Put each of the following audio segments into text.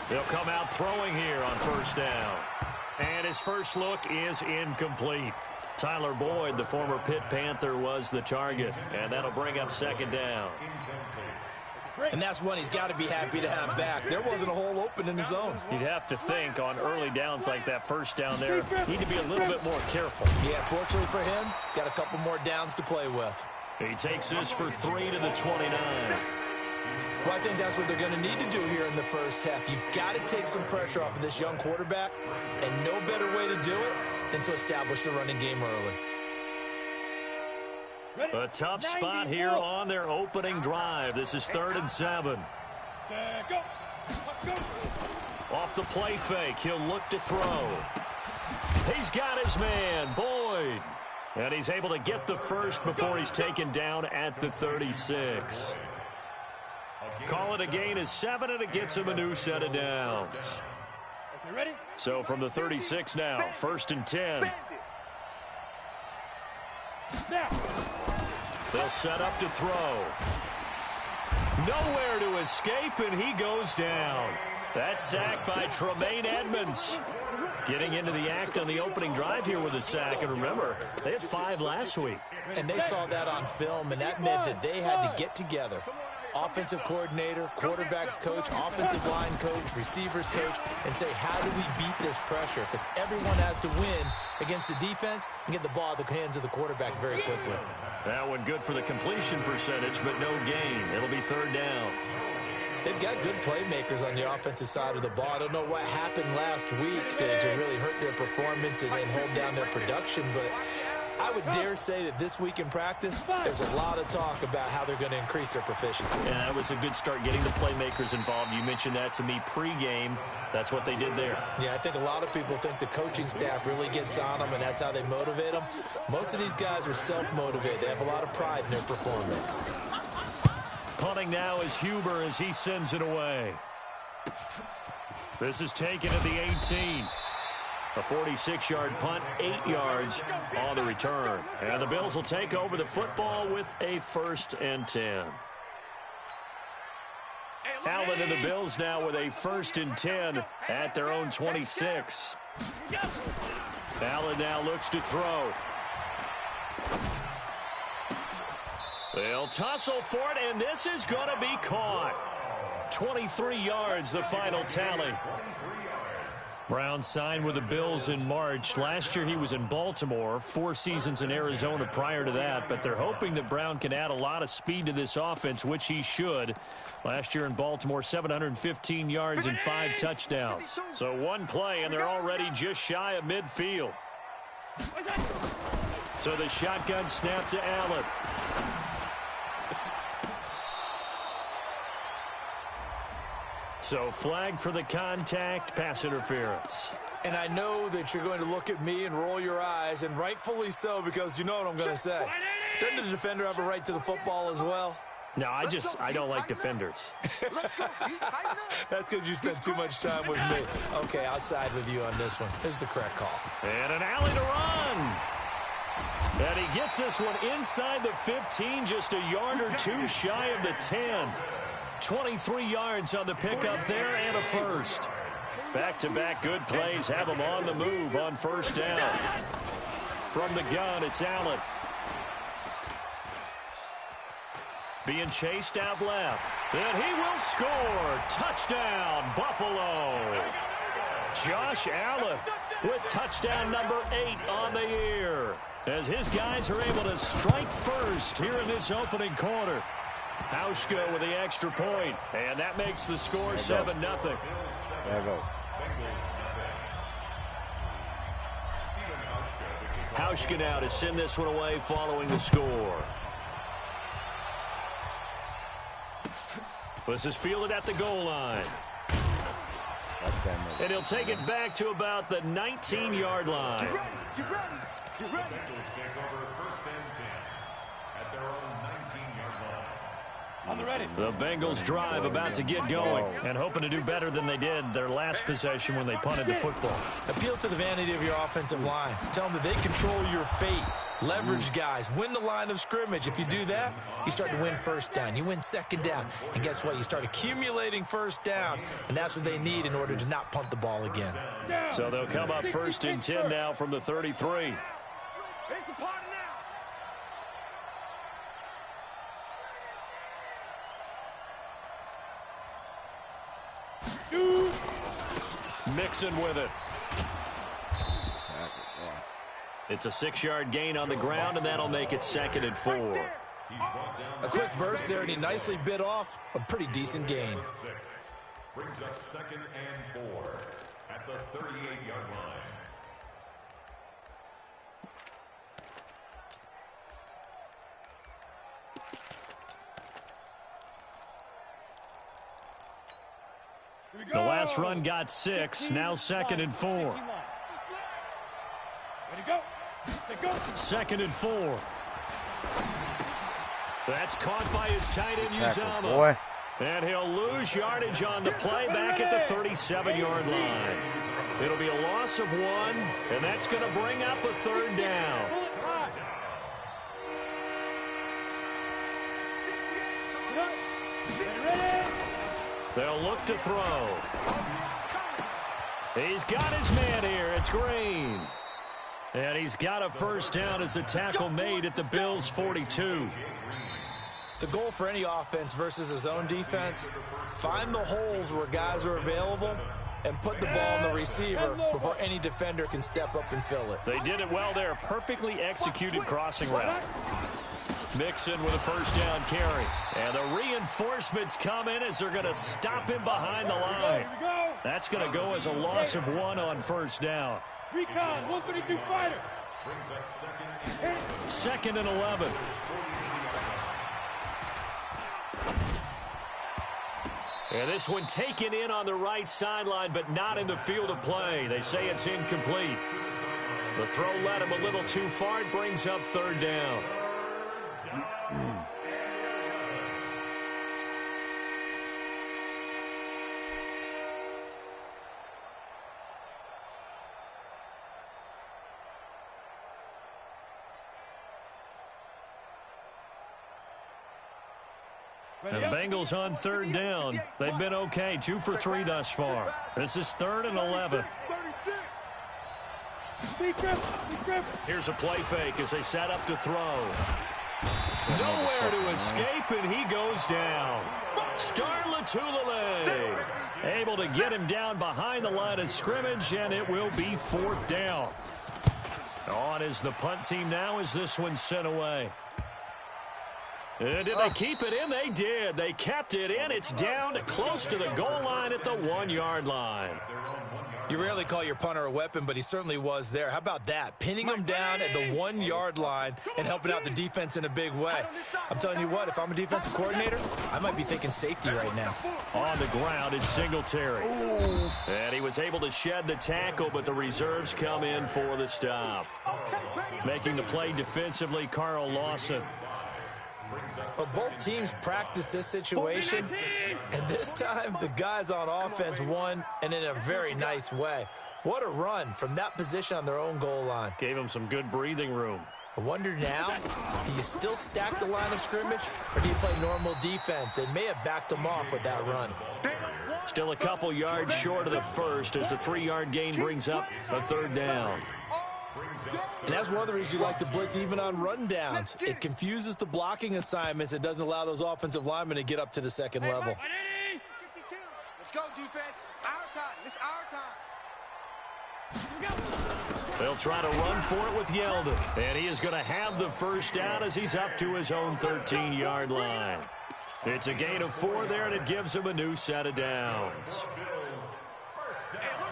They'll come out throwing here on first down. And his first look is incomplete. Tyler Boyd, the former Pitt Panther, was the target. And that'll bring up second down. And that's one he's got to be happy to have back. There wasn't a hole open in the zone. You'd have to think on early downs like that first down there, need to be a little bit more careful. Yeah, fortunately for him, got a couple more downs to play with. He takes this for 3 to the 29. Well, I think that's what they're going to need to do here in the first half. You've got to take some pressure off of this young quarterback, and no better way to do it than to establish the running game early. A tough spot here on their opening drive. This is 3rd and 7. Off the play fake, he'll look to throw. He's got his man, Boyd. And he's able to get the first before he's taken down at the 36. Call it a gain of 7, and it gets him a new set of downs. So from the 36 now, 1st and 10. They'll set up to throw. Nowhere to escape, and he goes down. That's sacked by Tremaine Edmonds. Getting into the act on the opening drive here with a sack. And remember, they had 5 last week. And they saw that on film, and that meant that they had to get together. Offensive coordinator, quarterbacks coach, offensive line coach, receivers coach, and say, how do we beat this pressure? Because everyone has to win against the defense and get the ball out of the hands of the quarterback very quickly. That one good for the completion percentage, but no gain. It'll be 3rd down. They've got good playmakers on the offensive side of the ball. I don't know what happened last week to really hurt their performance and hold down their production, but I would dare say that this week in practice, there's a lot of talk about how they're going to increase their proficiency. Yeah, that was a good start getting the playmakers involved. You mentioned that to me pregame. That's what they did there. Yeah, I think a lot of people think the coaching staff really gets on them, and that's how they motivate them. Most of these guys are self-motivated. They have a lot of pride in their performance. Punting now is Huber as he sends it away. This is taken at the 18. A 46-yard punt, 8 yards on the return. And the Bills will take over the football with a 1st and 10. Allen and the Bills now with a 1st and 10 at their own 26. Allen now looks to throw. They'll tussle for it, and this is going to be caught. 23 yards, the final tally. Brown signed with the Bills in March. Last year he was in Baltimore, 4 seasons in Arizona prior to that, but they're hoping that Brown can add a lot of speed to this offense, which he should. Last year in Baltimore, 715 yards and 5 touchdowns. So one play, and they're already just shy of midfield. So the shotgun snap to Allen. So flag for the contact, pass interference. And I know that you're going to look at me and roll your eyes, and rightfully so, because you know what I'm going to say. Doesn't the defender have a right to the football as well? No, I don't like defenders. That's because you spent too much time with me. Okay, I'll side with you on this one. This is the correct call. And an alley to run. And he gets this one inside the 15, just a yard or 2 shy of the 10. 23 yards on the pickup there and a 1st. Back-to-back good plays have him on the move on 1st down. From the gun, it's Allen. Being chased out left. And he will score. Touchdown, Buffalo. Josh Allen with touchdown number 8 on the year, as his guys are able to strike first here in this opening quarter. Hauschka with the extra point, and that makes the score 7-0. There goes. Hauschka now to send this one away following the score. This is fielded at the goal line. And he'll take it back to about the 19-yard line. Get ready. First and 10 at their own 19-yard line. On the ready. The Bengals drive about to get going and hoping to do better than they did their last possession when they punted the football. Appeal to the vanity of your offensive line. Tell them that they control your fate. Leverage guys, win the line of scrimmage. If you do that, you start to win first down. You win second down. And guess what? You start accumulating first downs. And that's what they need in order to not punt the ball again. So they'll come up 1st and 10 now from the 33. Mixon with it. It's a 6-yard gain on the ground, and that'll make it 2nd and 4. A quick burst there, and he nicely bit off a pretty decent gain. Brings up 2nd and 4 at the 38-yard line. The last run got 6. Now 2nd and 4. Ready, go. 2nd and 4. That's caught by his tight end, Uzama. Boy. And he'll lose yardage on the play back at the 37-yard line. It'll be a loss of 1, and that's going to bring up a 3rd down. They'll look to throw. He's got his man here. It's Green. And he's got a 1st down as the tackle made at the Bills' 42. The goal for any offense versus his own defense, find the holes where guys are available and put the ball on the receiver before any defender can step up and fill it. They did it well there. Perfectly executed crossing route. Mixon with a 1st down carry. And the reinforcements come in as they're going to stop him behind the line. That's going to go as a loss of 1 on 1st down. Recon, 132 fighter. 2nd and 11. And this one taken in on the right sideline, but not in the field of play. They say it's incomplete. The throw led him a little too far. It brings up 3rd down. And the Bengals on 3rd down. They've been okay, 2 for 3 thus far. This is 3rd and 11. Here's a play fake as they set up to throw. Nowhere to escape, and he goes down. Star Latulele able to get him down behind the line of scrimmage, and it will be 4th down. On is the punt team now as this one's sent away. Did they keep it in? They did. They kept it in. It's down to close to the goal line at the 1-yard line. You rarely call your punter a weapon, but he certainly was there. How about that? Pinning him down at the 1-yard line and helping out the defense in a big way. I'm telling you what, if I'm a defensive coordinator, I might be thinking safety right now. On the ground, it's Singletary. And he was able to shed the tackle, but the reserves come in for the stop. Making the play defensively, Carl Lawson. But both teams practice this situation, and this time the guys on offense won, and in a very nice way. What a run from that position on their own goal line. Gave them some good breathing room. I wonder now, do you still stack the line of scrimmage, or do you play normal defense? They may have backed them off with that run. Still a couple yards short of the first as the 3-yard gain brings up a 3rd down. And that's one of the reasons you like to blitz even on rundowns. It confuses the blocking assignments. It doesn't allow those offensive linemen to get up to the second level. Let's go, defense. Our time. It's our time. They'll try to run for it with Yeldon. And he is going to have the 1st down as he's up to his own 13-yard line. It's a gain of 4 there, and it gives him a new set of downs.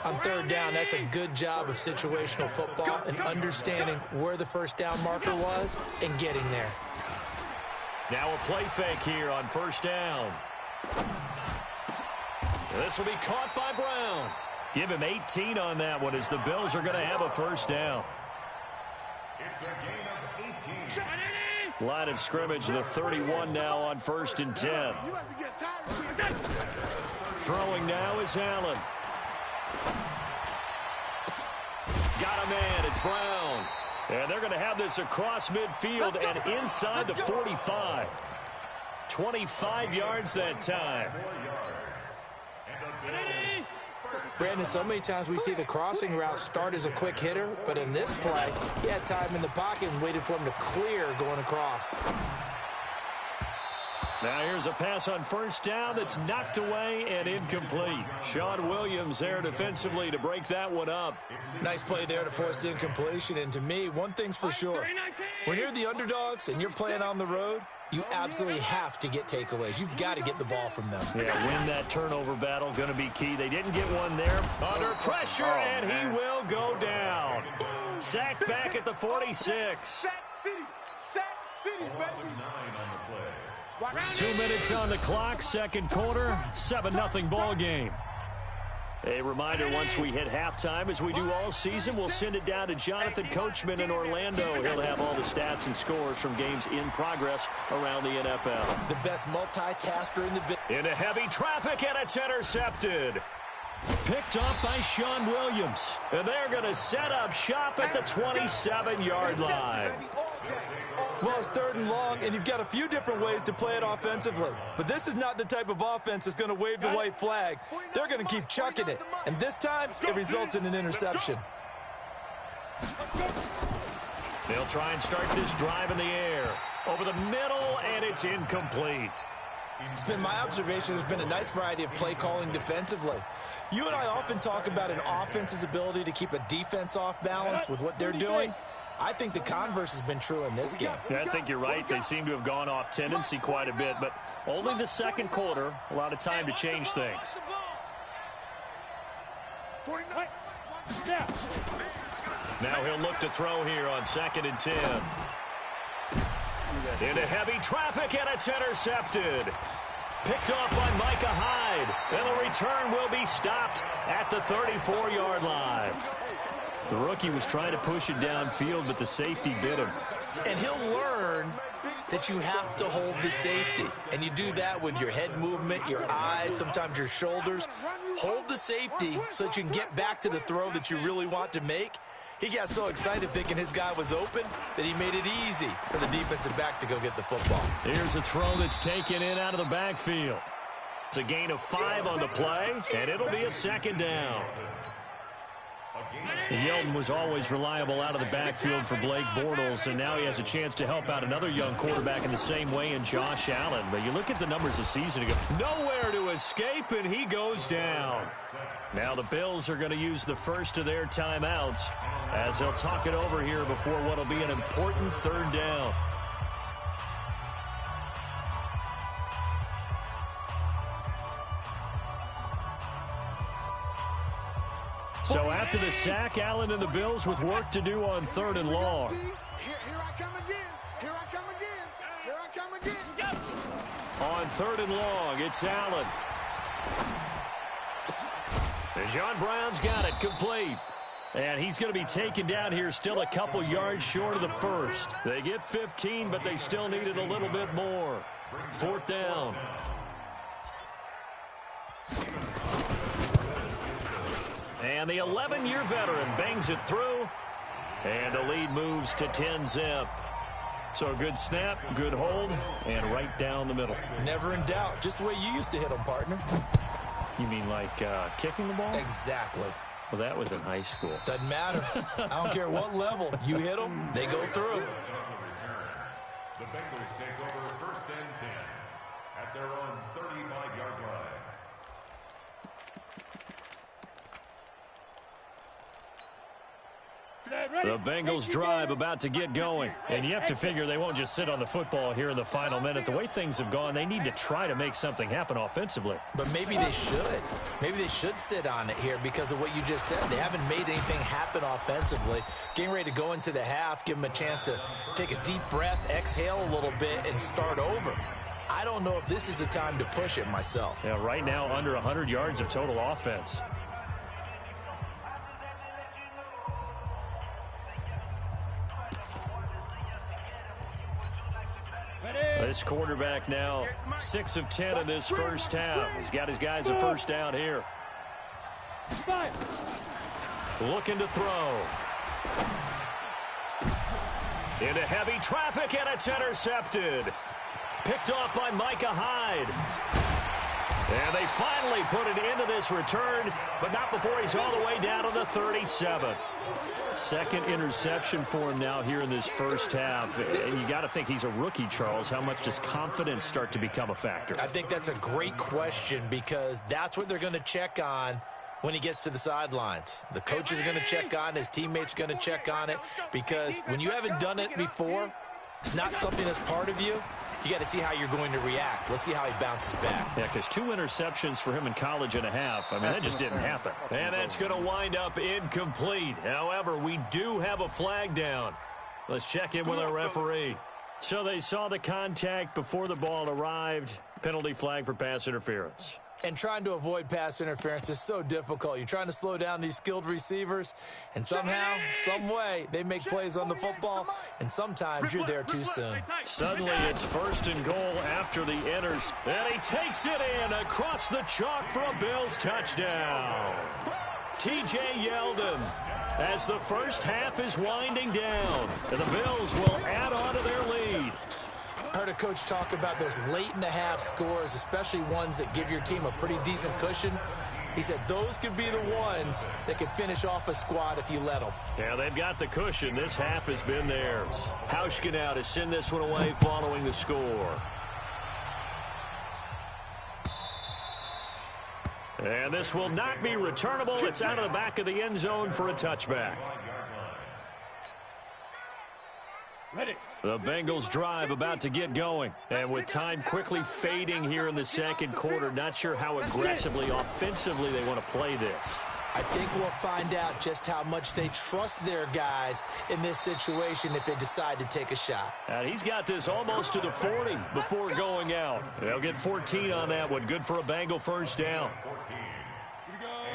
On 3rd down, that's a good job of situational football and understanding where the 1st down marker was and getting there. Now a play fake here on 1st down. This will be caught by Brown. Give him 18 on that one as the Bills are going to have a 1st down. It's a gain of 18. Line of scrimmage, the 31 now on 1st and 10. Throwing now is Allen. Got a man, it's Brown. And they're going to have this across midfield and inside the 45. 25 yards that time. Brandon, so many times we see the crossing route start as a quick hitter, but in this play, he had time in the pocket and waited for him to clear going across. Now here's a pass on first down that's knocked away and incomplete. Sean Williams there defensively to break that one up. Nice play there to force the incompletion, and to me, one thing's for sure. When you're the underdogs and you're playing on the road, you absolutely have to get takeaways. You've got to get the ball from them. Yeah, win that turnover battle, going to be key. They didn't get one there. Under pressure, and he will go down. Sacked back at the 46. Sack City, baby. 2 minutes on the clock, second quarter, 7-0 ball game. A reminder, once we hit halftime, as we do all season, we'll send it down to Jonathan Coachman in Orlando. He'll have all the stats and scores from games in progress around the NFL. The best multitasker in the Into heavy traffic, and it's intercepted. Picked off by Sean Williams. And they're going to set up shop at the 27-yard line. Well, it's 3rd and long, and you've got a few different ways to play it offensively. But this is not the type of offense that's going to wave the white flag. They're going to keep chucking it. And this time, it results in an interception. They'll try and start this drive in the air. Over the middle, and it's incomplete. It's been my observation there's been a nice variety of play calling defensively. You and I often talk about an offense's ability to keep a defense off balance with what they're doing. I think the converse has been true in this game. Yeah, I think you're right. They seem to have gone off tendency quite a bit, but only the second quarter, a lot of time to change things. Now he'll look to throw here on 2nd and 10. Into heavy traffic, and it's intercepted. Picked off by Micah Hyde, and the return will be stopped at the 34-yard line. The rookie was trying to push it downfield, but the safety bit him. And he'll learn that you have to hold the safety. And you do that with your head movement, your eyes, sometimes your shoulders. Hold the safety so that you can get back to the throw that you really want to make. He got so excited thinking his guy was open that he made it easy for the defensive back to go get the football. Here's a throw that's taken in out of the backfield. It's a gain of 5 on the play, and it'll be a 2nd down. Yeldon was always reliable out of the backfield for Blake Bortles, and now he has a chance to help out another young quarterback in the same way in Josh Allen. But you look at the numbers a season ago, nowhere to escape, and he goes down. Now the Bills are going to use the first of their timeouts as they'll talk it over here before what will be an important 3rd down. So after the sack, Allen and the Bills with work to do on 3rd and long. Here I come again. Here I come again. Here I come again. On 3rd and long, it's Allen. And John Brown's got it complete. And he's going to be taken down here still a couple yards short of the first. They get 15, but they still needed a little bit more. 4th down. And the 11-year veteran bangs it through. And the lead moves to 10-zip. So a good snap, good hold, and right down the middle. Never in doubt. Just the way you used to hit them, partner. You mean like kicking the ball? Exactly. Well, that was in high school. Doesn't matter. I don't care what level. You hit them, they go through. The Bengals take over 1st and 10 at their own 35-yard line. The Bengals drive about to get going. And you have to figure they won't just sit on the football here in the final minute. The way things have gone, they need to try to make something happen offensively. But maybe they should. Maybe they should sit on it here because of what you just said. They haven't made anything happen offensively. Getting ready to go into the half, give them a chance to take a deep breath, exhale a little bit, and start over. I don't know if this is the time to push it myself. Yeah, right now under 100 yards of total offense. This quarterback now 6 of 10 in this first half. He's got his guys a first down here. Looking to throw. Into heavy traffic, and it's intercepted. Picked off by Micah Hyde. And they finally put it into this return, but not before he's all the way down to the 37. Second interception for him now here in this first half. And you got to think he's a rookie, Charles. How much does confidence start to become a factor? I think that's a great question because that's what they're going to check on when he gets to the sidelines. The coach is going to check on it. His teammates are going to check on it because when you haven't done it before, it's not something that's part of you. You got to see how you're going to react. Let's see how he bounces back. Yeah, because 2 interceptions for him in college and a half. I mean, that just didn't happen. And that's going to wind up incomplete. However, we do have a flag down. Let's check in with our referee. So they saw the contact before the ball arrived. Penalty flag for pass interference. And trying to avoid pass interference is so difficult. You're trying to slow down these skilled receivers, and somehow, some way, they make plays on the football, and sometimes you're there too soon. Suddenly, it's 1st and goal after the enters. And he takes it in across the chalk for a Bills touchdown. T.J. Yeldon, as the first half is winding down, and the Bills will add on to their lead. I heard a coach talk about those late-in-the-half scores, especially ones that give your team a pretty decent cushion. He said those could be the ones that could finish off a squad if you let them. Yeah, they've got the cushion. This half has been theirs. Hauschka now to send this one away following the score. And this will not be returnable. It's out of the back of the end zone for a touchback. Ready. The Bengals drive about to get going. And with time quickly fading here in the second quarter, not sure how aggressively, offensively they want to play this. I think we'll find out just how much they trust their guys in this situation if they decide to take a shot. And he's got this almost to the 40 before going out. They'll get 14 on that one. Good for a Bengal first down.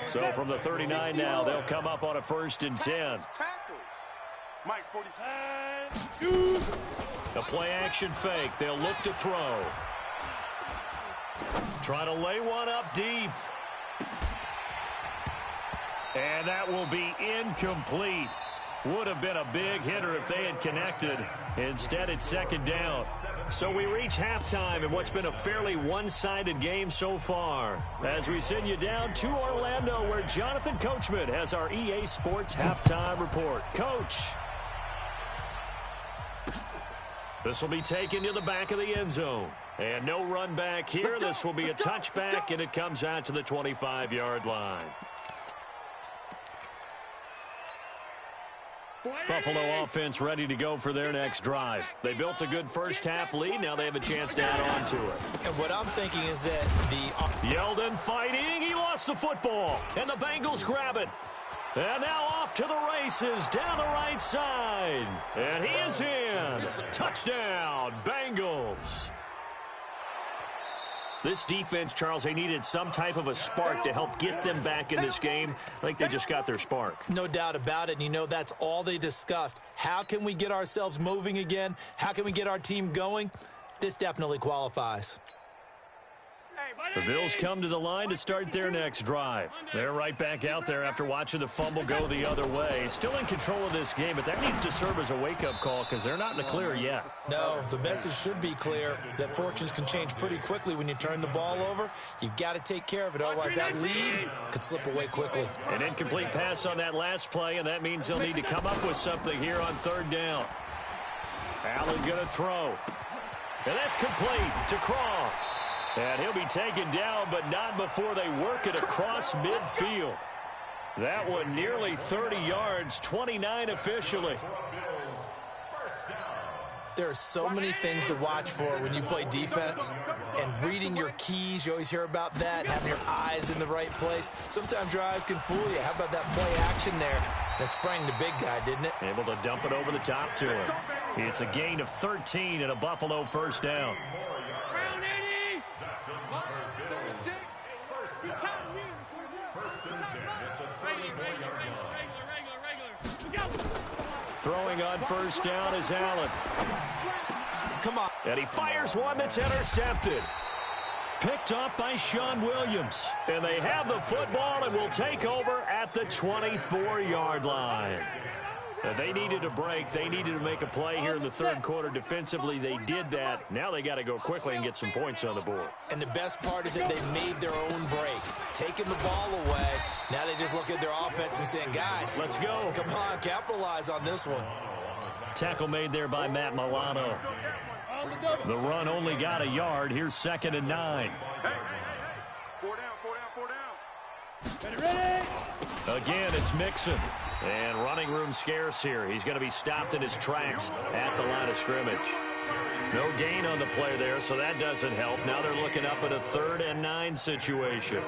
So from the 39 now, they'll come up on a 1st and 10. Mike 46. The play action fake. They'll look to throw. Trying to lay one up deep. And that will be incomplete. Would have been a big hitter if they had connected. Instead, it's 2nd down. So we reach halftime in what's been a fairly one-sided game so far. As we send you down to Orlando, where Jonathan Coachman has our EA Sports halftime report. Coach. This will be taken to the back of the end zone. And no run back here. This will be a touchback, and it comes out to the 25-yard line. Buffalo offense ready to go for their next drive. They built a good first half lead. Now they have a chance to add on to it. And what I'm thinking is that Yeldon fighting. He lost the football. And the Bengals grab it. And now off to the races down the right side. And he is in. Touchdown, Bengals. This defense, Charles, they needed some type of a spark to help get them back in this game. I think they just got their spark. No doubt about it. And you know, that's all they discussed. How can we get ourselves moving again? How can we get our team going? This definitely qualifies. The Bills come to the line to start their next drive. They're right back out there after watching the fumble go the other way. Still in control of this game, but that needs to serve as a wake-up call because they're not in the clear yet. No, the message should be clear that fortunes can change pretty quickly when you turn the ball over. You've got to take care of it, otherwise that lead could slip away quickly. An incomplete pass on that last play, and that means they'll need to come up with something here on 3rd down. Allen going to throw. And that's complete to Croft. And he'll be taken down, but not before they work it across midfield. That one nearly 30 yards, 29 officially. There are so many things to watch for when you play defense. And reading your keys, you always hear about that, and having your eyes in the right place. Sometimes your eyes can fool you. How about that play action there? That sprang the big guy, didn't it? Able to dump it over the top to him. It's a gain of 13 and a Buffalo first down. Throwing on 1st down is Allen. Come on. And he fires one that's intercepted. Picked up by Sean Williams. And they have the football and will take over at the 24-yard line. They needed a break. They needed to make a play here in the third quarter. Defensively, they did that. Now they got to go quickly and get some points on the board. And the best part is that they made their own break. Taking the ball away. Now they just look at their offense and saying, guys, let's go. Come on, capitalize on this one. Tackle made there by Matt Milano. The run only got a yard. Here's 2nd and 9. Ready? Again, it's Mixon. And running room scarce here. He's going to be stopped in his tracks at the line of scrimmage. No gain on the play there, so that doesn't help. Now they're looking up at a 3rd and 9 situation.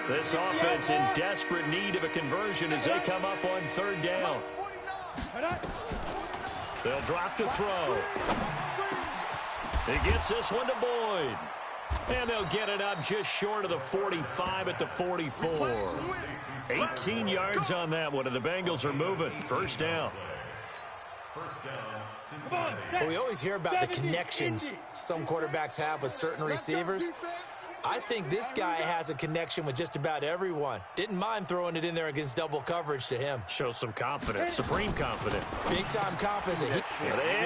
This offense in desperate need of a conversion as they come up on 3rd down. They'll drop to throw. He gets this one to Boyd. And they'll get it up just short of the 45 at the 44. 18 yards on that one, and the Bengals are moving. 1st down. Well, we always hear about the connections some quarterbacks have with certain receivers. I think this guy has a connection with just about everyone. Didn't mind throwing it in there against double coverage to him. Shows some confidence, supreme confidence. Big-time confidence. And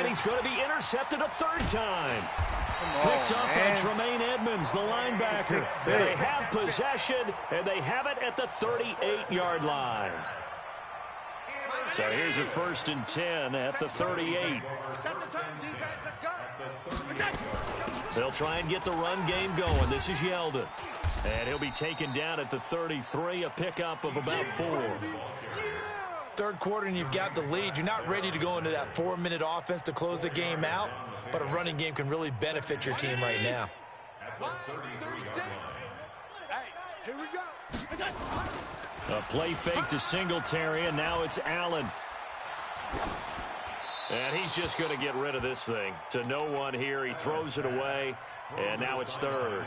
he's going to be intercepted a 3rd time. Picked up by Tremaine Edmonds, the linebacker. And they have possession, and they have it at the 38-yard line. So here's a 1st and 10 at the 38. They'll try and get the run game going. This is Yeldon. And he'll be taken down at the 33, a pickup of about 4. Third quarter and you've got the lead. You're not ready to go into that 4-minute offense to close the game out, but a running game can really benefit your team right now. Hey, here we go. A play fake to Singletary, and now it's Allen. And he's just going to get rid of this thing. To no one here. He throws it away, and now it's 3rd.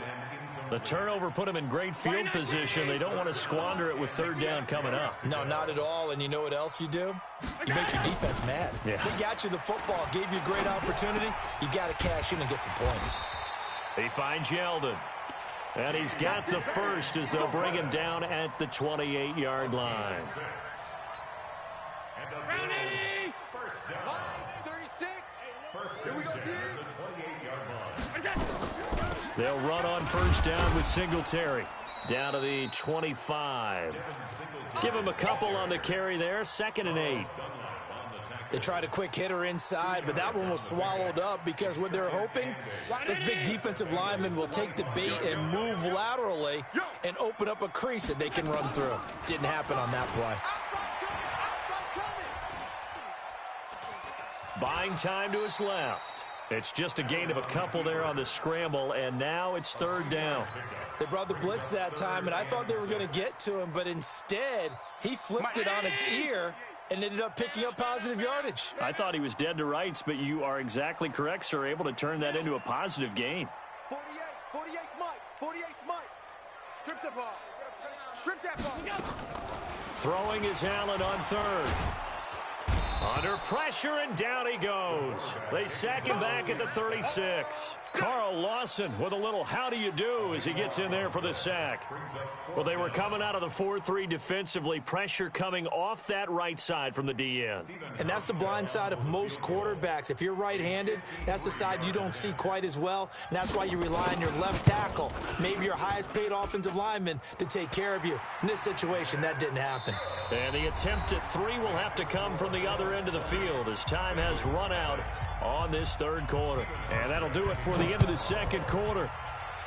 The turnover put him in great field position. They don't want to squander it with 3rd down coming up. No, not at all. And you know what else you do? You make your defense mad. Yeah. They got you the football, gave you a great opportunity. You got to cash in and get some points. He finds Yeldon. And he's got the 1st as they'll bring him down at the 28-yard line. Brownie! 36. Here we go again. They'll run on 1st down with Singletary. Down to the 25. Give him a couple on the carry there. 2nd and 8. They tried a quick hitter inside, but that one was swallowed up because what they're hoping, this big defensive lineman will take the bait and move laterally and open up a crease that they can run through. Didn't happen on that play. Buying time to his left. It's just a gain of a couple there on the scramble, and now it's 3rd down. They brought the blitz that time, and I thought they were going to get to him, but instead, he flipped it on its ear and ended up picking up positive yardage. I thought he was dead to rights, but you are exactly correct, sir. Able to turn that into a positive gain. 48 Mike. Strip the ball. Strip that ball. Throwing is Allen on 3rd. Under pressure, and down he goes. They sack him back at the 36. Carl Lawson with a little how do you do as he gets in there for the sack. Well, they were coming out of the 4-3 defensively. Pressure coming off that right side from the DN. And that's the blind side of most quarterbacks. If you're right-handed, that's the side you don't see quite as well. And that's why you rely on your left tackle, maybe your highest-paid offensive lineman, to take care of you. In this situation, that didn't happen. And the attempt at 3 will have to come from the other end of the field as time has run out on this 3rd quarter. And that'll do it for the end of the 2nd quarter.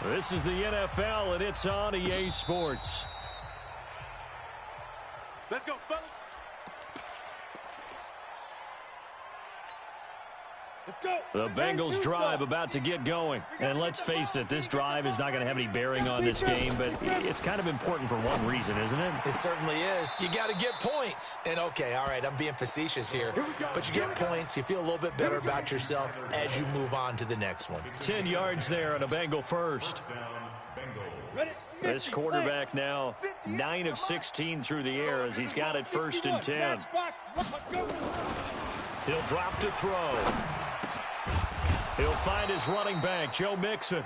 This is the NFL, and it's on EA Sports. Let's go, fellas. Let's go. The Bengals drive about to get going. And let's face it, this drive is not going to have any bearing on this game, but it's kind of important for one reason, isn't it? It certainly is. You got to get points. And, okay, all right, I'm being facetious here. But you get points. You feel a little bit better about yourself as you move on to the next one. 10 yards there on a Bengal 1st. This quarterback now 9 of 16 through the air as he's got it 1st and 10. He'll drop to throw. He'll find his running back, Joe Mixon.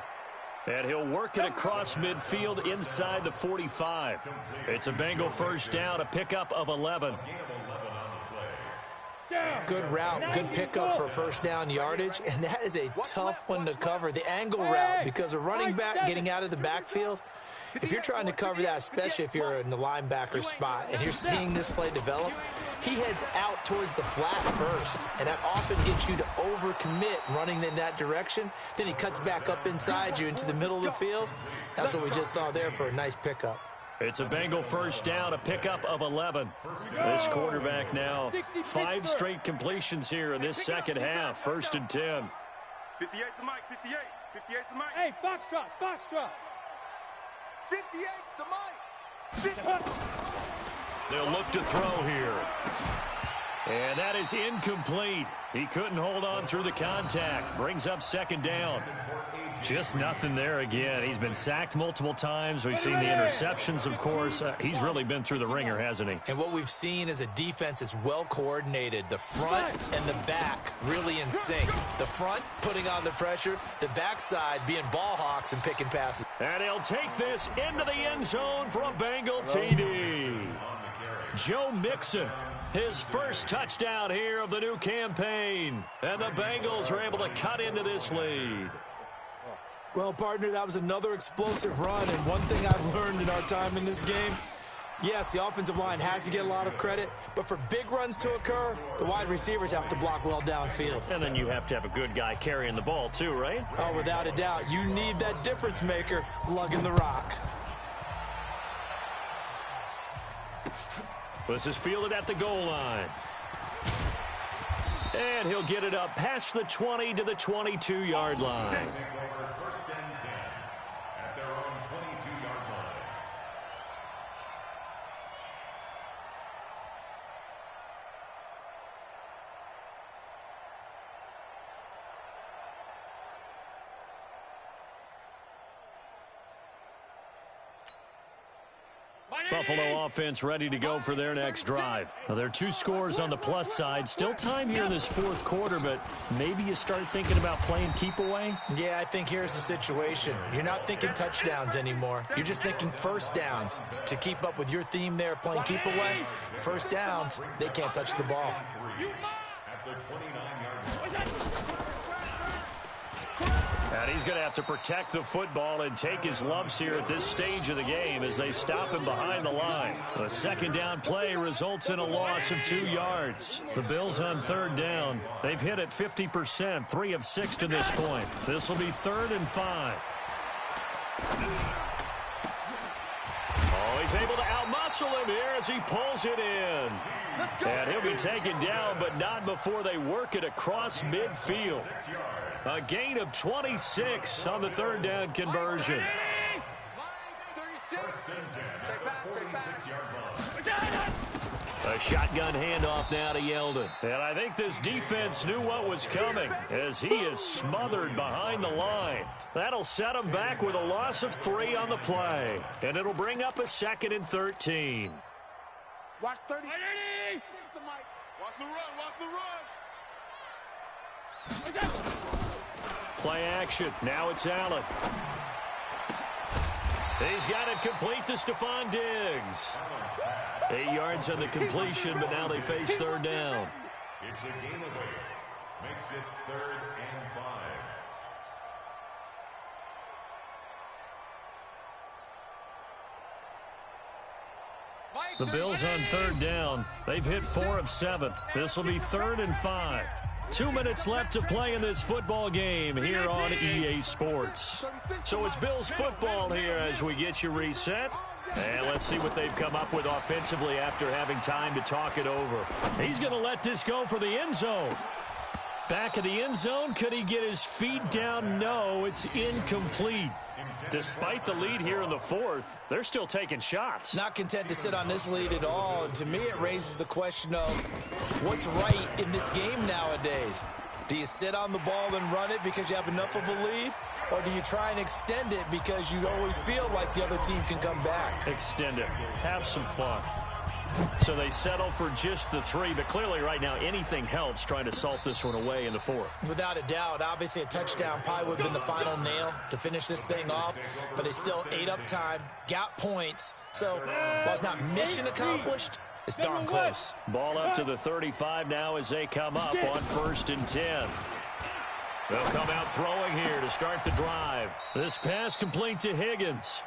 And he'll work it across midfield inside the 45. It's a Bengal 1st down, a pickup of 11. Good route, good pickup for first down yardage, and that is a tough one to cover. The angle route, because a running back getting out of the backfield, if you're trying to cover that, especially if you're in the linebacker spot and you're seeing this play develop, he heads out towards the flat first, and that often gets you to overcommit running in that direction. Then he cuts back up inside you into the middle of the field. That's what we just saw there for a nice pickup. It's a Bengal first down, a pickup of 11. This quarterback now 5 straight completions here in this second half. 1st and 10. 58's the mic, 58. 58's the mic. Hey, Foxtrot, Foxtrot. 58's the mic. They'll look to throw here. And that is incomplete. He couldn't hold on through the contact. Brings up 2nd down. Just nothing there again. He's been sacked multiple times. We've seen the interceptions, of course. He's really been through the ringer, hasn't he? And what we've seen is a defense that's well coordinated. The front and the back really in sync. The front putting on the pressure. The backside being ball hawks and picking passes. And he'll take this into the end zone for a Bengal TD. Joe Mixon, his first touchdown here of the new campaign. And the Bengals are able to cut into this lead. Well, partner, that was another explosive run, and one thing I've learned in our time in this game, yes, the offensive line has to get a lot of credit, but for big runs to occur, the wide receivers have to block well downfield. And then you have to have a good guy carrying the ball too, right? Oh, without a doubt. You need that difference maker lugging the rock. This is fielded at the goal line. And he'll get it up past the 20 to the 22-yard line. Buffalo offense ready to go for their next drive. Now, there are 2 scores on the plus side. Still time here in this 4th quarter, but maybe you start thinking about playing keep away? Yeah, I think here's the situation. You're not thinking touchdowns anymore. You're just thinking first downs. To keep up with your theme there, playing keep away, first downs, they can't touch the ball. At the 29-yard line. And he's going to have to protect the football and take his lumps here at this stage of the game as they stop him behind the line. A 2nd down play results in a loss of 2 yards. The Bills on 3rd down. They've hit it 50%, 3 of 6 to this point. This will be 3rd and 5. Oh, he's able to outmuscle him here as he pulls it in. And he'll be taken down, but not before they work it across midfield. A gain of 26 on the 3rd down conversion. A shotgun handoff now to Yeldon. And I think this defense knew what was coming as he is smothered behind the line. That'll set him back with a loss of 3 on the play. And it'll bring up a 2nd and 13. Watch 30. Watch the run. Watch the run. Play action. Now it's Allen. He's got it complete to Stephon Diggs. 8 yards on the completion, but now they face 3rd down. It's a gain of 8. Makes it 3rd and 5. The Bills on 3rd down. They've hit 4 of 7. This will be 3rd and 5. 2 minutes left to play in this football game here on EA Sports. So it's Bills football here as we get you reset. And let's see what they've come up with offensively after having time to talk it over. He's going to let this go for the end zone. Back of the end zone. Could he get his feet down? No, it's incomplete. Despite the lead here in the 4th, they're still taking shots. Not content to sit on this lead at all. And to me, it raises the question of what's right in this game nowadays. Do you sit on the ball and run it because you have enough of a lead? Or do you try and extend it because you always feel like the other team can come back? Extend it. Have some fun. So they settle for just the 3, but clearly right now anything helps trying to salt this one away in the 4th. Without a doubt. Obviously a touchdown probably would have been the final nail to finish this thing off, but they still ate up time, got points. So while it's not mission accomplished, It's darn close. Ball up to the 35 now as they come up on 1st and 10. They'll come out throwing here to start the drive. This pass complete to Higgins.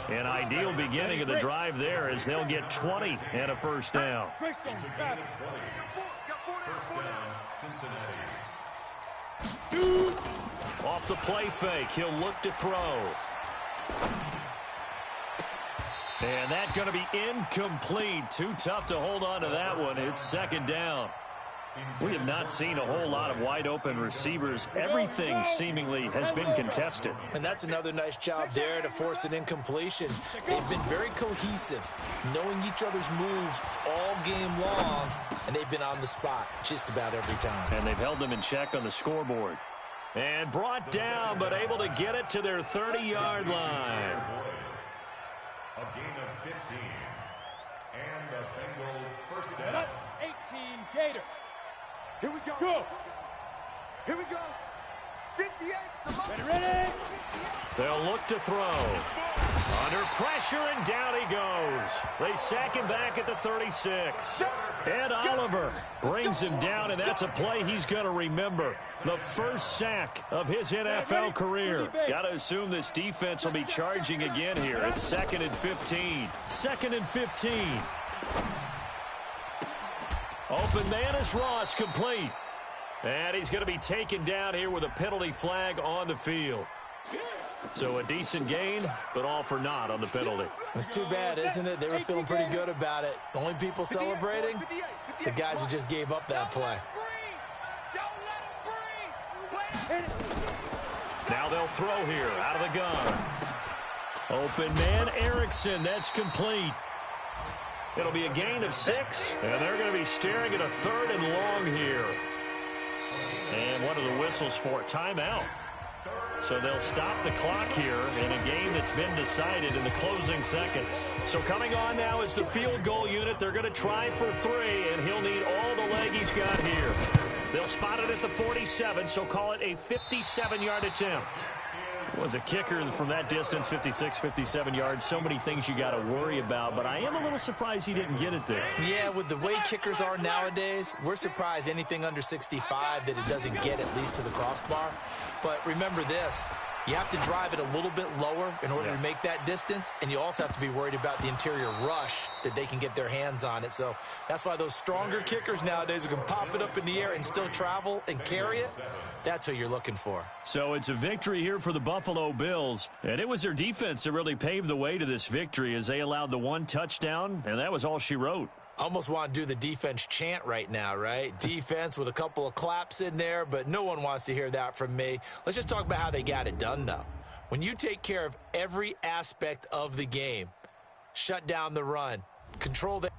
An ideal beginning of the drive there as they'll get 20 and a first down. First down, Cincinnati. Off the play fake, he'll look to throw. And that's going to be incomplete. Too tough to hold on to that one. It's 2nd down. We have not seen a whole lot of wide-open receivers. Everything seemingly has been contested. And that's another nice job there to force an incompletion. They've been very cohesive, knowing each other's moves all game long, and they've been on the spot just about every time. And they've held them in check on the scoreboard. And brought down, but able to get it to their 30-yard line. A gain of 15. And the Bengals first down. 18 Gator. Here we go. Go. Here we go. 58. Ready. They'll look to throw. Under pressure, and down he goes. They sack him back at the 36. Ed Oliver brings him down, and that's a play he's going to remember. The first sack of his NFL career. Got to assume this defense will be charging again here. It's 2nd and 15. 2nd and 15. Open man is Ross, complete. And he's going to be taken down here with a penalty flag on the field. So a decent gain, but all for naught on the penalty. It's too bad, isn't it? They were feeling pretty good about it. The only people celebrating, the guys who just gave up that play. Now they'll throw here out of the gun. Open man, Erickson. That's complete. It'll be a gain of 6, and they're going to be staring at a 3rd and long here. And one of the whistles for timeout. So they'll stop the clock here in a game that's been decided in the closing seconds. So coming on now is the field goal unit. They're going to try for 3, and he'll need all the leg he's got here. They'll spot it at the 47, so call it a 57-yard attempt. Was a kicker from that distance, 56, 57 yards. So many things you got to worry about, but I am a little surprised he didn't get it there. Yeah, with the way kickers are nowadays, we're surprised anything under 65 that it doesn't get at least to the crossbar. But remember this, you have to drive it a little bit lower in order to make that distance, and you also have to be worried about the interior rush that they can get their hands on it. So that's why those stronger kickers nowadays who can pop it up in the air and still travel and carry it, that's who you're looking for. So it's a victory here for the Buffalo Bills, and it was their defense that really paved the way to this victory as they allowed the 1 touchdown, and that was all she wrote. Almost want to do the defense chant right now, right? Defense with a couple of claps in there, but no one wants to hear that from me. Let's just talk about how they got it done, though. When you take care of every aspect of the game, shut down the run, control the